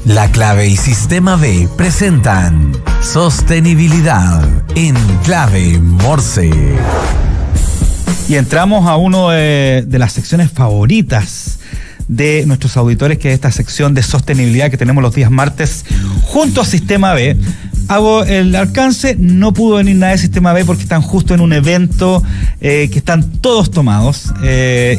La Clave y Sistema B presentan Sostenibilidad en Clave Morse. Y entramos a una de las secciones favoritas de nuestros auditores, que es esta sección de sostenibilidad que tenemos los días martes junto a Sistema B. Hago el alcance, no pudo venir nadie de Sistema B porque están justo en un evento que están todos tomados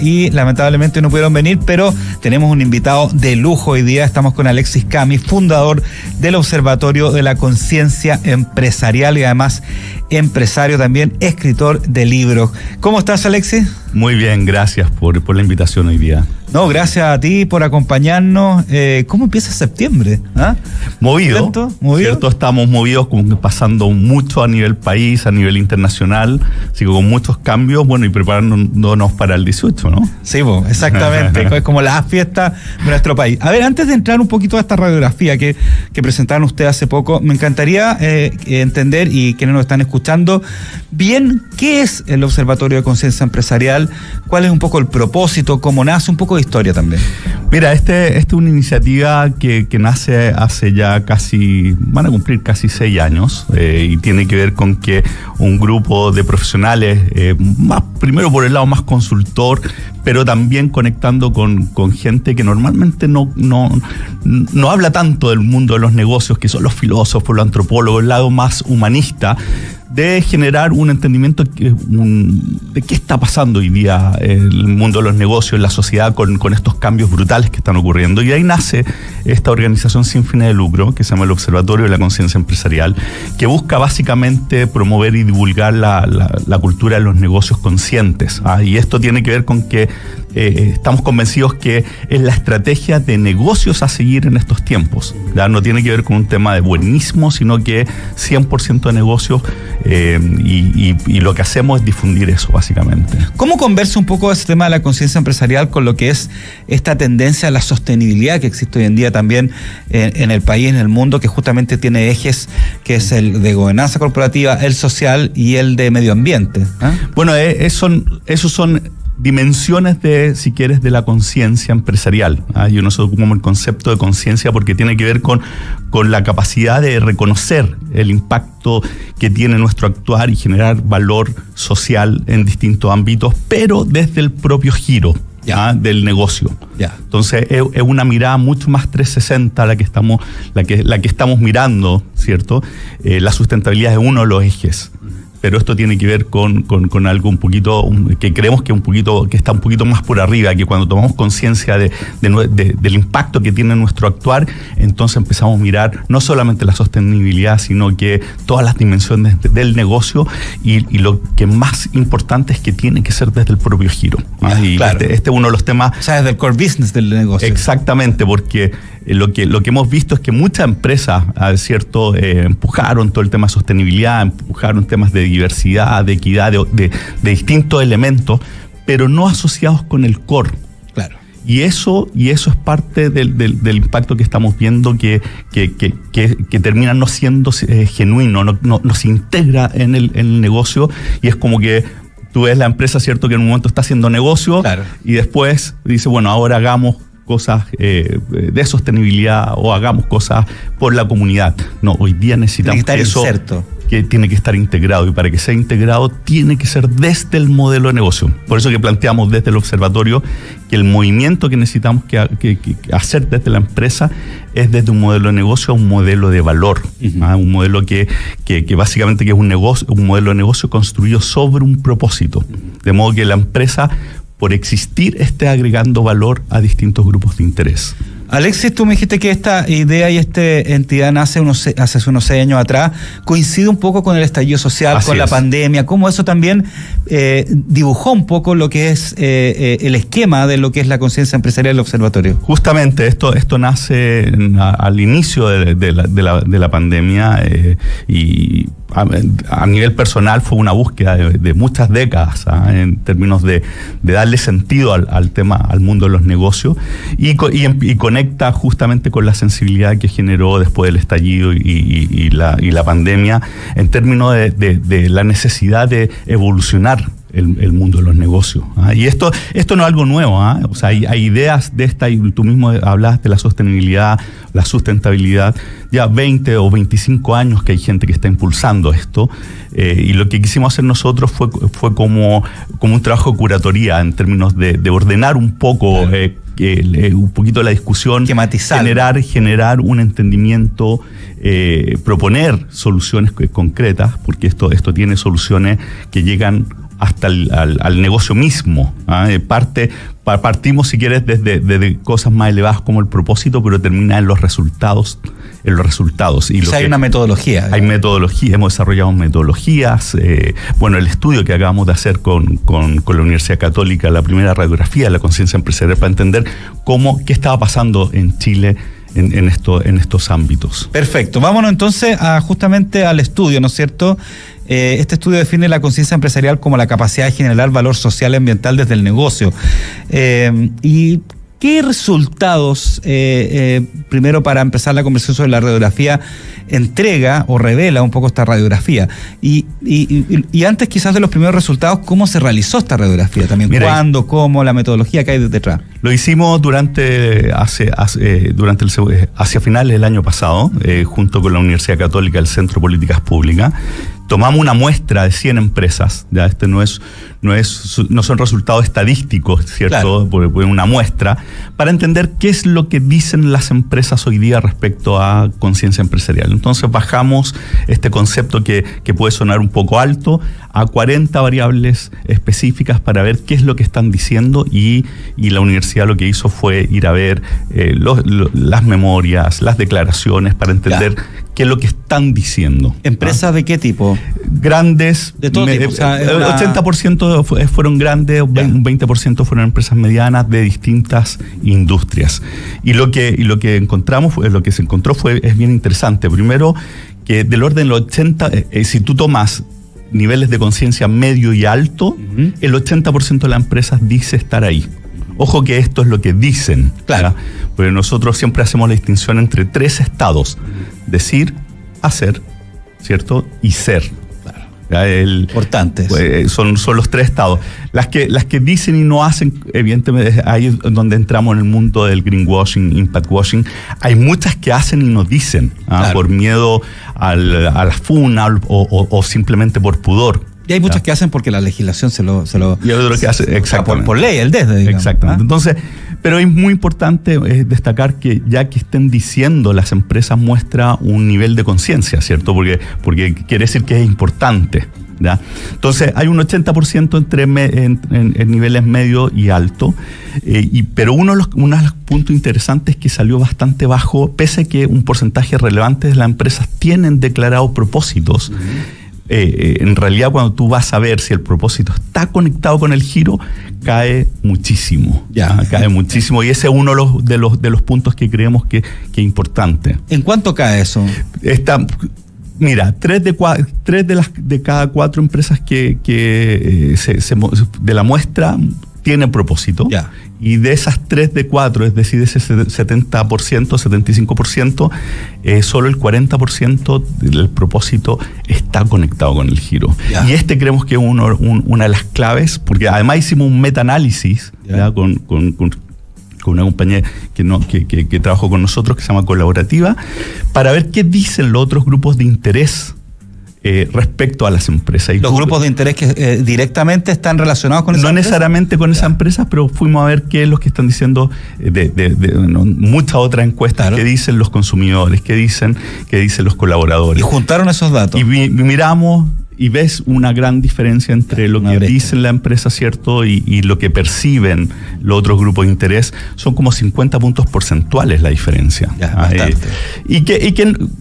y lamentablemente no pudieron venir, pero tenemos un invitado de lujo hoy día. Estamos con Alexis Cami, fundador del Observatorio de la Conciencia Empresarial y además empresario también, escritor de libros. ¿Cómo estás, Alexis? Muy bien, gracias por la invitación hoy día. No, gracias a ti por acompañarnos. ¿Cómo empieza septiembre? ¿Ah? Movido, ¿cierto? Estamos movidos, como que pasando mucho a nivel país, a nivel internacional, así que con muchos cambios, bueno, y preparándonos para el 18, ¿no? Sí, exactamente, es como la fiesta de nuestro país. A ver, antes de entrar un poquito a esta radiografía que presentaron ustedes hace poco, me encantaría entender, y quienes nos están escuchando, bien, ¿qué es el Observatorio de Conciencia Empresarial? ¿Cuál es un poco el propósito? ¿Cómo nace? Un poco de historia también. Mira, esta es una iniciativa que nace hace ya van a cumplir casi 6 años, y tiene que ver con que un grupo de profesionales, primero por el lado más consultor, pero también conectando con gente que normalmente no habla tanto del mundo de los negocios, que son los filósofos, los antropólogos, el lado más humanista, de generar un entendimiento de qué está pasando hoy día en el mundo de los negocios, en la sociedad, con estos cambios brutales que están ocurriendo. Y ahí nace esta organización sin fines de lucro, que se llama el Observatorio de la Conciencia Empresarial, que busca básicamente promover y divulgar la cultura de los negocios conscientes. Y esto tiene que ver con que estamos convencidos que es la estrategia de negocios a seguir en estos tiempos. ¿Ya? No tiene que ver con un tema de buenismo, sino que 100% de negocios, y lo que hacemos es difundir eso, básicamente. ¿Cómo conversa un poco ese tema de la conciencia empresarial con lo que es esta tendencia a la sostenibilidad que existe hoy en día también en el país, en el mundo, que justamente tiene ejes, que es el de gobernanza corporativa, el social y el de medio ambiente? Bueno, esos son dimensiones si quieres, de la conciencia empresarial. Yo no sé cómo el concepto de conciencia, porque tiene que ver con la capacidad de reconocer el impacto que tiene nuestro actuar y generar valor social en distintos ámbitos, pero desde el propio giro del negocio. Entonces es una mirada mucho más 360 la que estamos mirando, ¿cierto? La sustentabilidad es uno de los ejes. Pero esto tiene que ver con algo un poquito, que creemos que está un poquito más por arriba, que cuando tomamos conciencia del impacto que tiene nuestro actuar, entonces empezamos a mirar no solamente la sostenibilidad, sino que todas las dimensiones del negocio, y lo que más importante es que tiene que ser desde el propio giro. Y claro. Este es uno de los temas. O sea, desde el core business del negocio. Exactamente, porque lo que hemos visto es que muchas empresas, ¿cierto?, empujaron todo el tema de sostenibilidad, empujaron temas de diversidad, de equidad, de distintos elementos, pero no asociados con el core. Claro. Y eso es parte del impacto que estamos viendo, que termina no siendo genuino, no se integra en el negocio, y es como que tú ves la empresa, ¿cierto?, que en un momento está haciendo negocio, claro, y después dice, bueno, ahora hagamos cosas de sostenibilidad o hagamos cosas por la comunidad. No, hoy día necesitamos que tiene que estar integrado, y para que sea integrado tiene que ser desde el modelo de negocio. Por eso que planteamos desde el observatorio que el movimiento que necesitamos que hacer desde la empresa es desde un modelo de negocio a un modelo de valor. Un modelo que básicamente que es un modelo de negocio construido sobre un propósito, de modo que la empresa, por existir, esté agregando valor a distintos grupos de interés. Alexis, tú me dijiste que esta idea y esta entidad nace hace unos 6 años atrás, coincide un poco con el estallido social, con la pandemia, cómo eso también dibujó un poco lo que es el esquema de lo que es la conciencia empresarial del observatorio. Justamente esto nace al inicio de la pandemia, y a nivel personal fue una búsqueda de muchas décadas, en términos de darle sentido al tema, al mundo de los negocios, y conecta justamente con la sensibilidad que generó después del estallido y la pandemia, en términos de la necesidad de evolucionar el mundo de los negocios. Y esto no es algo nuevo. O sea, hay ideas de esta, y tú mismo hablas de la sostenibilidad, la sustentabilidad, ya 20 o 25 años que hay gente que está impulsando esto, y lo que quisimos hacer nosotros fue como un trabajo de curatoría en términos de ordenar un poco, un poquito la discusión, generar un entendimiento, proponer soluciones concretas, porque esto tiene soluciones que llegan hasta al negocio mismo. Partimos, si quieres, desde cosas más elevadas como el propósito, pero termina en los resultados. Y hay una metodología. Hay metodología, hemos desarrollado metodologías. El estudio que acabamos de hacer con la Universidad Católica, la primera radiografía de la conciencia empresarial, para entender qué estaba pasando en Chile en estos ámbitos. Perfecto. Vámonos entonces justamente al estudio, ¿no es cierto? Este estudio define la conciencia empresarial como la capacidad de generar valor social y ambiental desde el negocio. ¿Y qué resultados, primero para empezar la conversación sobre la radiografía, entrega o revela un poco esta radiografía? Y antes quizás de los primeros resultados, ¿cómo se realizó esta radiografía también? ¿Cuándo? ¿Cómo? La metodología que hay detrás. Lo hicimos hacia finales del año pasado, junto con la Universidad Católica, el Centro de Políticas Públicas. Tomamos una muestra de 100 empresas, ya no son resultados estadísticos, ¿cierto? Claro. Por una muestra, para entender qué es lo que dicen las empresas hoy día respecto a conciencia empresarial. Entonces bajamos este concepto que puede sonar un poco alto a 40 variables específicas para ver qué es lo que están diciendo, y la universidad lo que hizo fue ir a ver las memorias, las declaraciones, para entender qué es lo que están diciendo. ¿Empresas de qué tipo? Grandes. De todo tipo. 80% fueron grandes, un 20% fueron empresas medianas de distintas industrias. Y lo que encontramos, lo que se encontró es bien interesante. Primero, que del orden del 80, si tú tomas niveles de conciencia medio y alto, el 80% de las empresas dice estar ahí. Ojo que esto es lo que dicen. Claro. Porque nosotros siempre hacemos la distinción entre 3 estados: decir, hacer, ¿cierto? Y ser. Importantes. Son los 3 estados. Las que dicen y no hacen, evidentemente, ahí es donde entramos en el mundo del greenwashing, impact washing. Hay muchas que hacen y no dicen, claro, por miedo a la funa o simplemente por pudor. Y hay muchas que hacen porque la legislación se lo y hay otros que hacen, exactamente. Por ley, el desde, digamos. Exactamente. Entonces, pero es muy importante destacar que ya que estén diciendo, las empresas muestra un nivel de conciencia, ¿cierto? Porque quiere decir que es importante, ¿ya? Entonces, hay un 80% en niveles medio y alto, pero uno de los puntos interesantes es que salió bastante bajo, pese a que un porcentaje relevante de las empresas tienen declarado propósitos. En realidad, cuando tú vas a ver si el propósito está conectado con el giro, cae muchísimo. Cae muchísimo, y ese es uno de los puntos que creemos que es importante. ¿En cuánto cae eso? Mira, 3 de cada 4 empresas que de la muestra tienen propósito. Y de esas 3 de 4, es decir, de ese 70%, 75%, solo el 40% del propósito está conectado con el giro. Y creemos que es una de las claves, porque además hicimos un meta-análisis con una compañía que trabajó con nosotros, que se llama Colaborativa, para ver qué dicen los otros grupos de interés respecto a las empresas. Los grupos de interés que directamente están relacionados con esas empresas. No necesariamente con esas empresas, pero fuimos a ver qué es lo que están diciendo muchas otras encuestas, qué dicen los consumidores, qué dicen los colaboradores. Y juntaron esos datos. Y miramos y ves una gran diferencia entre lo que dicen la empresa, ¿cierto? Y lo que perciben los otros grupos de interés. Son como 50 puntos porcentuales la diferencia. Y que es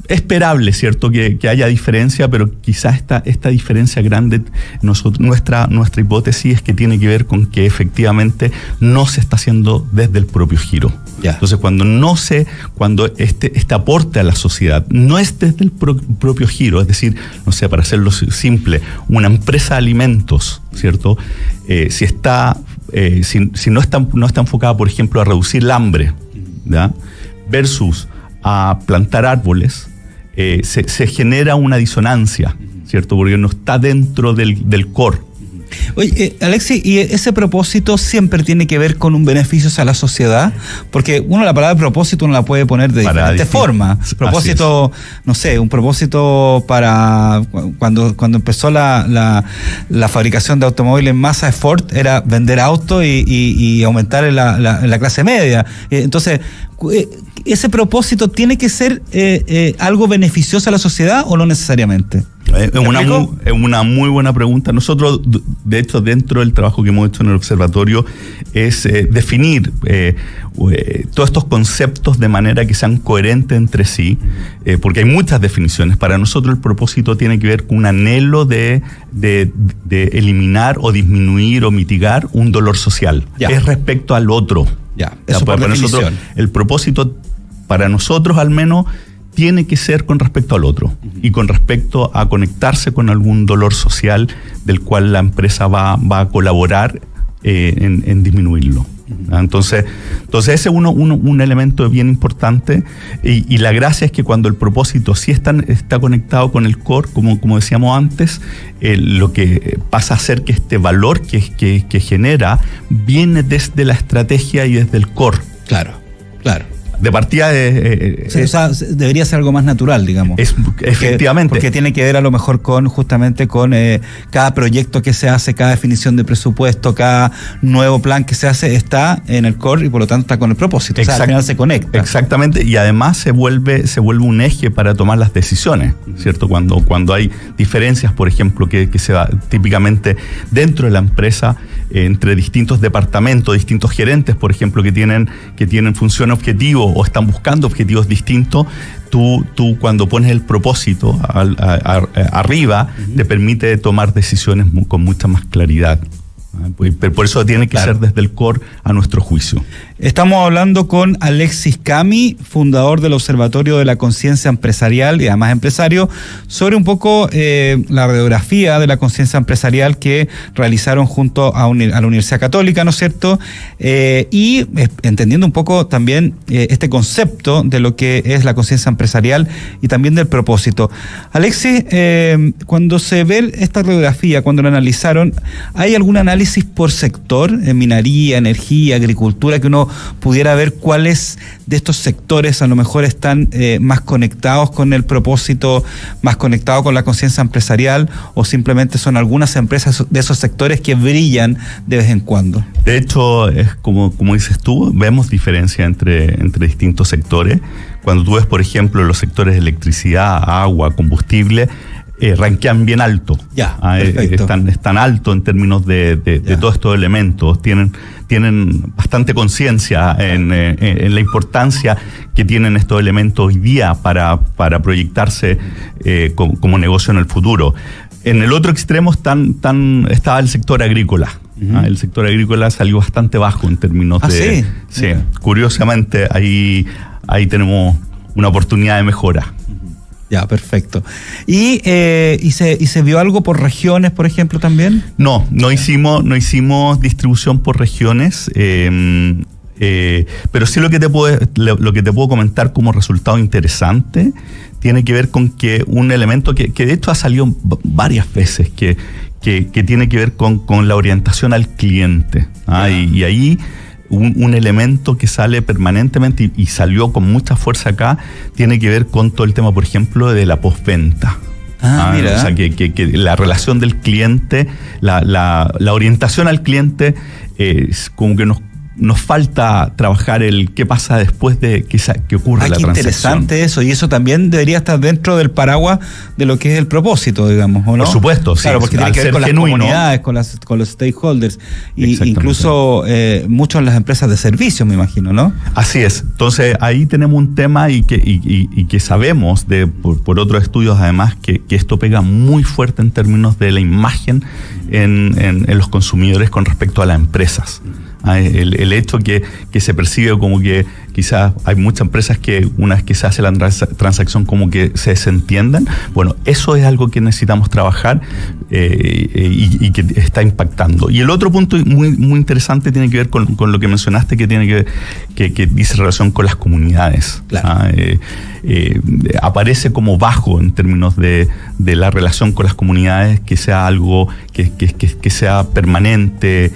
esperable, ¿cierto? Que haya diferencia, pero quizás esta diferencia grande, nuestra hipótesis es que tiene que ver con que efectivamente no se está haciendo desde el propio giro. Entonces, cuando este aporte a la sociedad no es desde el propio giro, es decir, no sé, para hacerlo simple, una empresa de alimentos, ¿cierto? Si no está enfocada, por ejemplo, a reducir el hambre, ¿ya? Versus a plantar árboles, se genera una disonancia, ¿cierto? Porque no está dentro del core. Oye, Alexis, ¿y ese propósito siempre tiene que ver con un beneficio hacia la sociedad? Porque la palabra propósito uno la puede poner de diferentes formas. Propósito, no sé, un propósito para cuando empezó la fabricación de automóviles en masa de Ford era vender autos y aumentar en la clase media. Entonces, ¿ese propósito tiene que ser algo beneficioso a la sociedad o no necesariamente? Es una muy buena pregunta. Nosotros, de hecho, dentro del trabajo que hemos hecho en el observatorio, es definir todos estos conceptos de manera que sean coherentes entre sí, porque hay muchas definiciones. Para nosotros el propósito tiene que ver con un anhelo de eliminar o disminuir o mitigar un dolor social. Ya. Es respecto al otro. Eso para nosotros, el propósito, para nosotros al menos, tiene que ser con respecto al otro y con respecto a conectarse con algún dolor social del cual la empresa va a colaborar en disminuirlo. Entonces ese es un elemento bien importante y la gracia es que cuando el propósito sí está conectado con el core, como decíamos antes, lo que pasa a ser que este valor que genera viene desde la estrategia y desde el core. Claro. De partida debería ser algo más natural, digamos. Efectivamente. Porque tiene que ver a lo mejor justamente con cada proyecto que se hace, cada definición de presupuesto, cada nuevo plan que se hace está en el core y por lo tanto está con el propósito. O sea, al final se conecta. Exactamente, y además se vuelve un eje para tomar las decisiones, ¿cierto? Cuando hay diferencias, por ejemplo, que se da típicamente dentro de la empresa, entre distintos departamentos, distintos gerentes, por ejemplo, que tienen función objetivo o están buscando objetivos distintos, tú cuando pones el propósito arriba, te permite tomar decisiones con mucha más claridad. Por eso tiene que ser desde el core a nuestro juicio. Estamos hablando con Alexis Cami, fundador del Observatorio de la Conciencia Empresarial y además empresario, sobre un poco la radiografía de la conciencia empresarial que realizaron junto a la Universidad Católica, ¿no es cierto? Y entendiendo un poco también este concepto de lo que es la conciencia empresarial y también del propósito. Alexis, cuando se ve esta radiografía, cuando la analizaron, ¿hay algún análisis por sector, en minería, energía, agricultura, que uno pudiera ver cuáles de estos sectores a lo mejor están más conectados con el propósito, más conectados con la conciencia empresarial, o simplemente son algunas empresas de esos sectores que brillan de vez en cuando? De hecho, es como dices tú, vemos diferencia entre distintos sectores. Cuando tú ves, por ejemplo, los sectores de electricidad, agua, combustible, rankean bien alto. Están alto en términos de todos estos elementos. Tienen bastante conciencia en la importancia que tienen estos elementos hoy día para proyectarse como negocio en el futuro. En el otro extremo estaba el sector agrícola. El sector agrícola salió bastante bajo en términos de... Sí. Curiosamente, ahí tenemos una oportunidad de mejora. Ya, perfecto. ¿Y se vio algo por regiones, por ejemplo, también? No hicimos distribución por regiones, pero sí lo que te puedo comentar como resultado interesante tiene que ver con que un elemento que de hecho ha salido varias veces, que tiene que ver con la orientación al cliente. Y ahí un elemento que sale permanentemente y salió con mucha fuerza acá, tiene que ver con todo el tema, por ejemplo, de la postventa. Mira. O sea, que la relación del cliente, la orientación al cliente, es como que nos falta trabajar el qué pasa después de que ocurre la transacción. Interesante eso, y eso también debería estar dentro del paraguas de lo que es el propósito, digamos, ¿o no? Por supuesto, claro, porque tiene que ver con las comunidades, con los stakeholders, y incluso mucho en las empresas de servicios, me imagino, ¿no? Así es. Entonces ahí tenemos un tema y que sabemos por otros estudios además que esto pega muy fuerte en términos de la imagen en los consumidores con respecto a las empresas. El hecho que se percibe como que quizás hay muchas empresas que una vez que se hace la transacción como que se desentiendan. Bueno, eso es algo que necesitamos trabajar y que está impactando. Y el otro punto muy, muy interesante tiene que ver con lo que mencionaste, que tiene que ver que dice relación con las comunidades. Claro. Aparece como bajo en términos de la relación con las comunidades, que sea algo que sea permanente,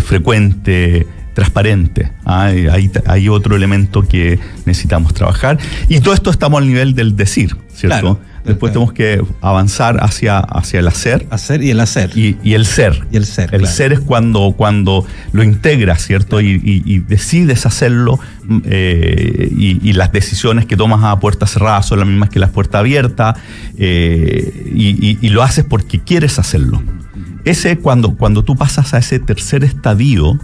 frecuente, transparente. Hay otro elemento que necesitamos trabajar. Y todo esto estamos al nivel del decir, ¿cierto? Claro. Después tenemos que avanzar hacia el hacer. Hacer y el hacer. Y el ser. Y el ser. El claro. ser es cuando lo integras, ¿cierto? Y decides hacerlo, y las decisiones que tomas a puerta cerrada son las mismas que las puertas abiertas, y lo haces porque quieres hacerlo. Cuando tú pasas a ese tercer estadio,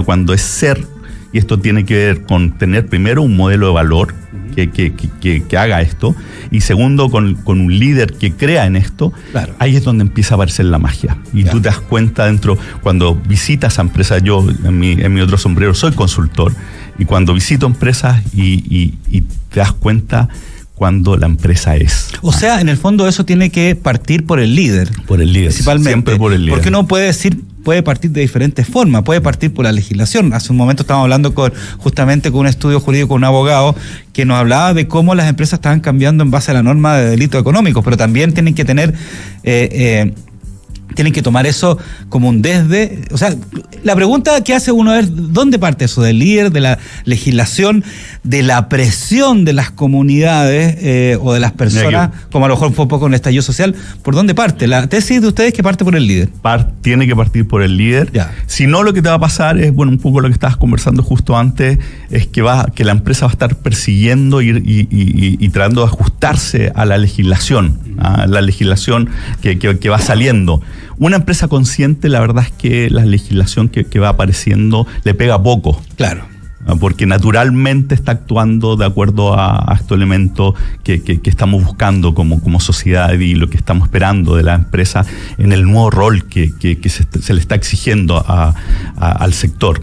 cuando es ser, y esto tiene que ver con tener primero un modelo de valor que haga esto, y segundo con un líder que crea en esto. Claro. Ahí es donde empieza a aparecer la magia. Y claro, tú te das cuenta cuando visitas a empresas. Yo en mi otro sombrero soy consultor, y cuando visito empresas y te das cuenta cuando la empresa es. O sea, en el fondo eso tiene que partir por el líder. Por el líder, principalmente. Siempre por el líder. Porque uno puede partir de diferentes formas, puede partir por la legislación. Hace un momento estábamos hablando justamente con un estudio jurídico, con un abogado, que nos hablaba de cómo las empresas estaban cambiando en base a la norma de delitos económicos, pero también tienen que tener... tienen que tomar eso como un desde. O sea, la pregunta que hace uno es, ¿dónde parte eso? ¿Del líder, de la legislación, de la presión de las comunidades o de las personas, como a lo mejor fue un poco en el estallido social? ¿Por dónde parte? La tesis de ustedes es que parte por el líder. Tiene que partir por el líder. Ya. Si no, lo que te va a pasar es, un poco lo que estabas conversando justo antes, es que la empresa va a estar persiguiendo y tratando de ajustarse a la legislación, a la legislación que va saliendo. Una empresa consciente, la verdad es que la legislación que va apareciendo le pega poco. Claro. Porque naturalmente está actuando de acuerdo a estos elementos que estamos buscando como sociedad, y lo que estamos esperando de la empresa en el nuevo rol que se le está exigiendo al sector,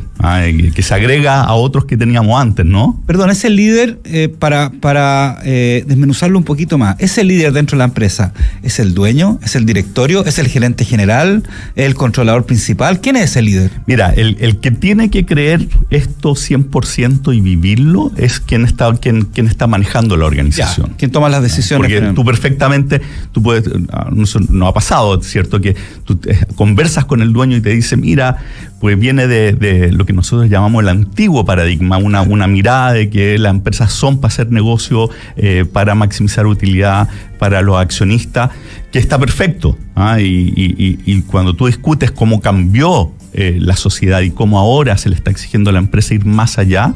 que se agrega a otros que teníamos antes, ¿no? Perdón, ese líder, para desmenuzarlo un poquito más, ese líder dentro de la empresa, ¿es el dueño? ¿Es el directorio? ¿Es el gerente general? ¿Es el controlador principal? ¿Quién es ese líder? Mira, el que tiene que creer esto 100% y vivirlo es quien está manejando la organización. Quien toma las decisiones. Porque tú perfectamente, no ha pasado, ¿cierto? Que tú conversas con el dueño y te dice, mira, pues viene de lo que nosotros llamamos el antiguo paradigma, una mirada de que las empresas son para hacer negocio, para maximizar utilidad para los accionistas, que está perfecto. Y cuando tú discutes cómo cambió la sociedad y cómo ahora se le está exigiendo a la empresa ir más allá,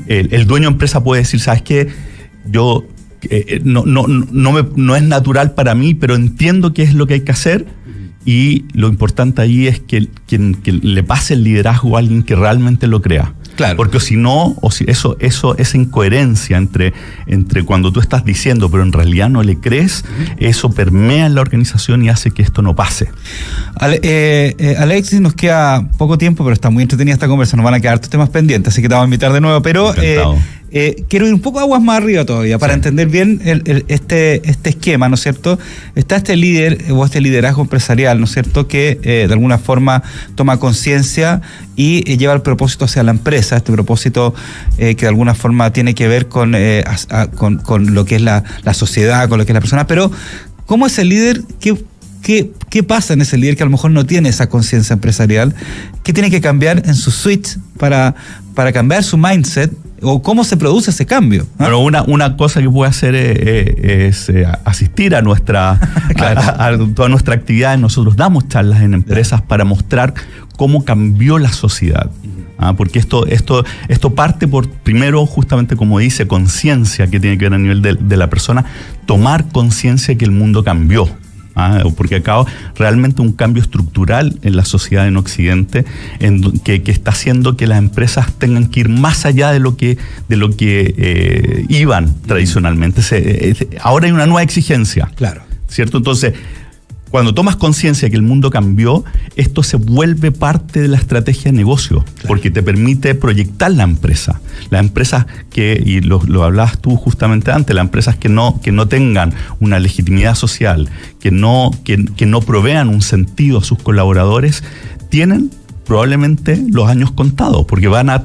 el dueño de empresa puede decir, ¿sabes qué? Yo no es natural para mí, pero entiendo qué es lo que hay que hacer. Y lo importante ahí es que le pase el liderazgo a alguien que realmente lo crea. Claro. Porque si no, esa incoherencia entre cuando tú estás diciendo, pero en realidad no le crees, eso permea en la organización y hace que esto no pase. Alexis, nos queda poco tiempo, pero está muy entretenida esta conversación. Nos van a quedar estos temas pendientes, así que te vamos a invitar de nuevo. Pero quiero ir un poco aguas más arriba todavía para entender bien este esquema, ¿no es cierto? Está este líder o este liderazgo empresarial, ¿no es cierto?, que de alguna forma toma conciencia y lleva el propósito hacia la empresa, este propósito que de alguna forma tiene que ver con lo que es la sociedad, con lo que es la persona. Pero, ¿cómo es el líder? ¿Qué pasa en ese líder que a lo mejor no tiene esa conciencia empresarial? ¿Qué tiene que cambiar en su switch para cambiar su mindset? ¿O cómo se produce ese cambio? Bueno, una cosa que puede hacer es asistir a toda nuestra actividad. Nosotros damos charlas en empresas para mostrar cómo cambió la sociedad. Porque esto parte por, primero, justamente como dice, conciencia, que tiene que ver a nivel de la persona, tomar conciencia que el mundo cambió. Porque acá realmente un cambio estructural en la sociedad en Occidente que está haciendo que las empresas tengan que ir más allá de lo que iban tradicionalmente. Ahora hay una nueva exigencia. Claro. ¿Cierto? Entonces, cuando tomas conciencia que el mundo cambió, esto se vuelve parte de la estrategia de negocio, claro, porque te permite proyectar la empresa. Las empresas y lo hablabas tú justamente antes, las empresas que no tengan una legitimidad social, que no provean un sentido a sus colaboradores, tienen probablemente los años contados, porque van a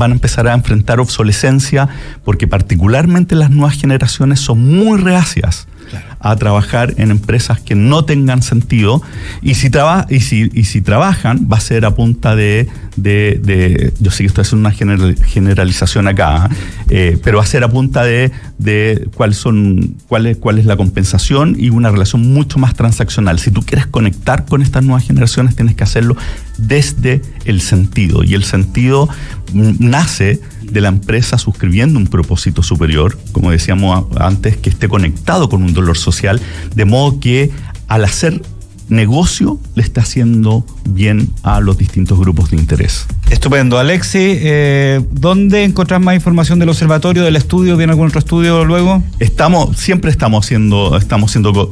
empezar a enfrentar obsolescencia, porque particularmente las nuevas generaciones son muy reacias a trabajar en empresas que no tengan sentido, y si trabajan va a ser a punta de yo sé que estoy haciendo una generalización acá, pero va a ser a punta de cuál es la compensación y una relación mucho más transaccional. Si tú quieres conectar con estas nuevas generaciones, tienes que hacerlo desde el sentido, y el sentido nace de la empresa suscribiendo un propósito superior, como decíamos antes, que esté conectado con un dolor social, de modo que al hacer negocio le está haciendo bien a los distintos grupos de interés. Estupendo. Alexis, ¿dónde encontrás más información del observatorio, del estudio? ¿Viene algún otro estudio luego? Siempre estamos haciendo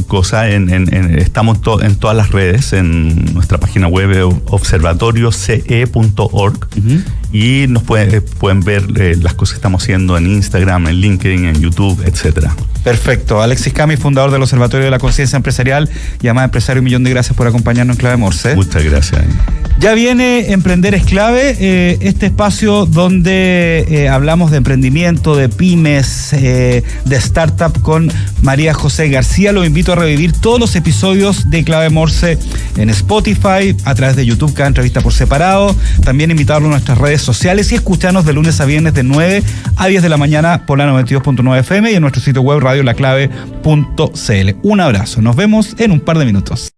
cosas, estamos en todas las redes, en nuestra página web observatorioce.org, y nos pueden ver las cosas que estamos haciendo en Instagram, en LinkedIn, en YouTube, etcétera. Perfecto. Alexis Camis, fundador del Observatorio de la Conciencia Empresarial y además empresario, un millón de gracias por acompañarnos en Clave Morse. Muchas gracias. Ya viene Emprender es Clave, este espacio donde hablamos de emprendimiento, de pymes, de startup con María José García. Los invito a revivir todos los episodios de Clave Morse en Spotify, a través de YouTube, cada entrevista por separado. También invitarlos a nuestras redes sociales y escucharnos de lunes a viernes de 9 a 10 de la mañana por la 92.9 FM y en nuestro sitio web radiolaclave.cl. Un abrazo, nos vemos en un par de minutos.